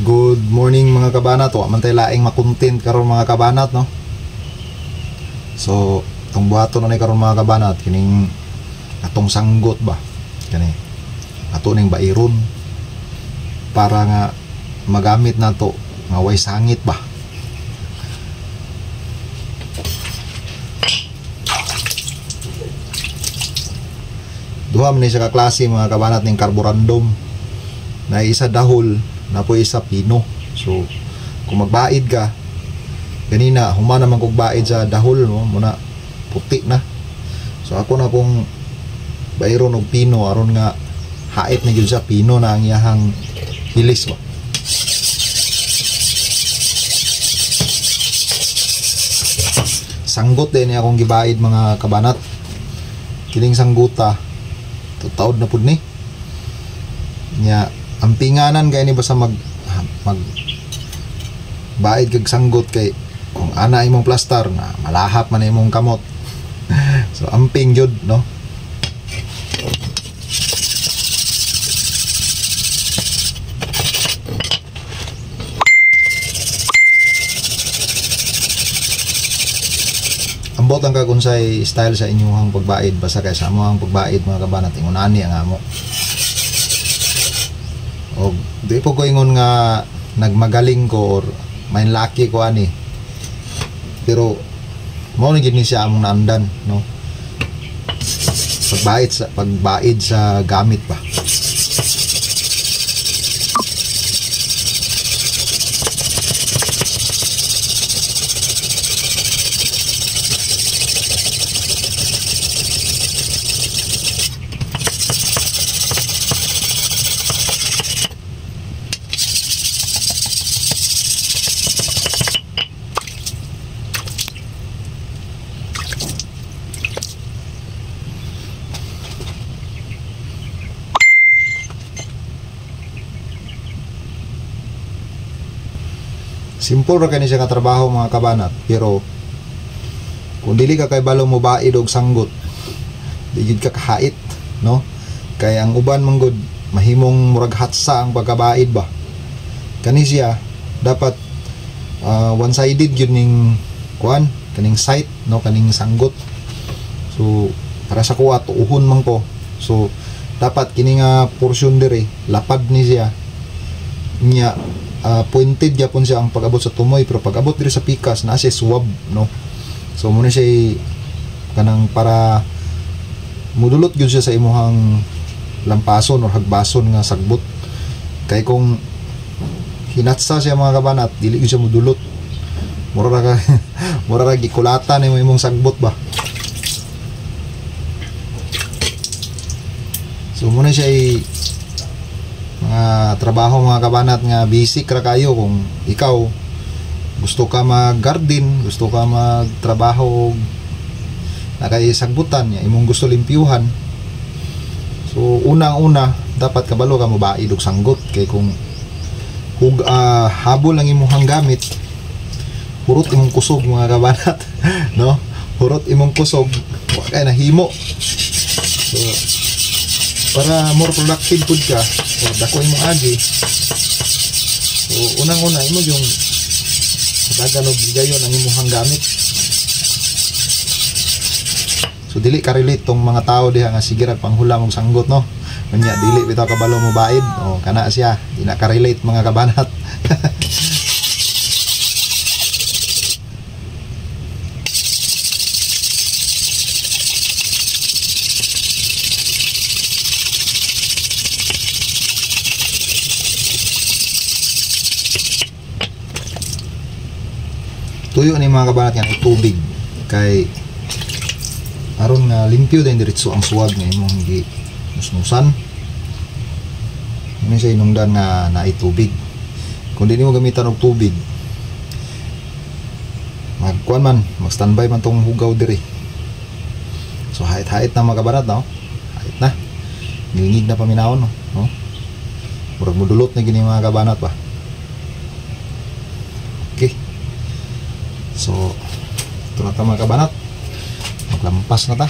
Good morning mga kabanat. Wa man tay laing makontent karon mga kabanat, no. So tong buhaton na karon mga kabanat kining atong sanggot ba kani ato ning bairon para nga magamit nato nga way sangit ba. Duha man ni siya ka klase mga kabanat ning carborundum, na isa dahol na po isa pino. So kung magbaid ka kanina humana man kog baid sa dahol, no, muna puti na. So ako na pong bayron og pino aron nga hait na gyud sa pino na ang iyahang hilis ba. Sanggot din akong gibaid mga kabanat. Kining sangguta tutawd na pud ni nya. Ang pinganan kay ni basta mag baid kag sanggot kay kung ana imong plastar na malahap man imong kamot. So amping jud, no. Ambot ang kagunsay style sa inyong pagbaid basta kay sa among pagbaid mga kabanat ingunani ang amo. O di po ko ingon nga nagmagaling ko or may lucky ko ani, pero mao ni gid ni siya among naandan, no. Pagbaid sa gamit pa. Simple ra kani siya nga trabaho mga kabanat, pero kung dili ka kay balo mo baid og sanggot, di gid ka kahait, no. Kay ang uban manggod mahimong murag hatsa ang pagkabaid ba. Kani siya dapat one sided gyud ning kuan kaning sight, no, kaning sanggot. So para sa kuha tuuhon man ko, so dapat kini nga portion diri lapad ni siya nya. Pointed yapon siya ang pag-abot sa tumoy, pero pag-abot diri sa pikas na siya swab, no. So muna siya kanang para mudulot gyud siya sa imuhang lampason or hagbason nga sagbot. Kay kung hinatsa siya mga kabanat dili gyud siya mudulot, mura ra gikulatan imong sagbot ba. So muna siya mga trabaho mga kabanat nga basic ra kayo. Kung ikaw gusto ka mag-garden, gusto ka magtrabaho na kay sagbutan ya imong gusto limpyuhan, so unang-una dapat kabalo ka mobaid og sanggot. Kay kung habol lang imong gamit, hurot imong kusog mga kabanat no, hurot imong kusog wa kay nahimo. So para more productive pud ka o dako imong agi, so unang-una imo yung dagan og bigayon ang imong gamit. So dili ka relate tong mga tao diha nga sige ra panghulam og sanggot, no. Unya dili bitaw kabalo mo baid, o kana siya di na ka relate mga kabanat. Tuyo ni mga kabanat nga tubig kay aron nga limpyo din diretso ang suwag nga imong gi nusnusan. Ano siya inungdan nga naay tubig. Kung di mo gamitan og tubig, magkuan man, mag-standby man tong hugaw diri. So hait-hait na mga kabanat, no. Hait na. Ngingig na paminawon, no. Murag modulot na gini mga kabanat ba. Okay. So ito na mga kabanat, maglampas na ta.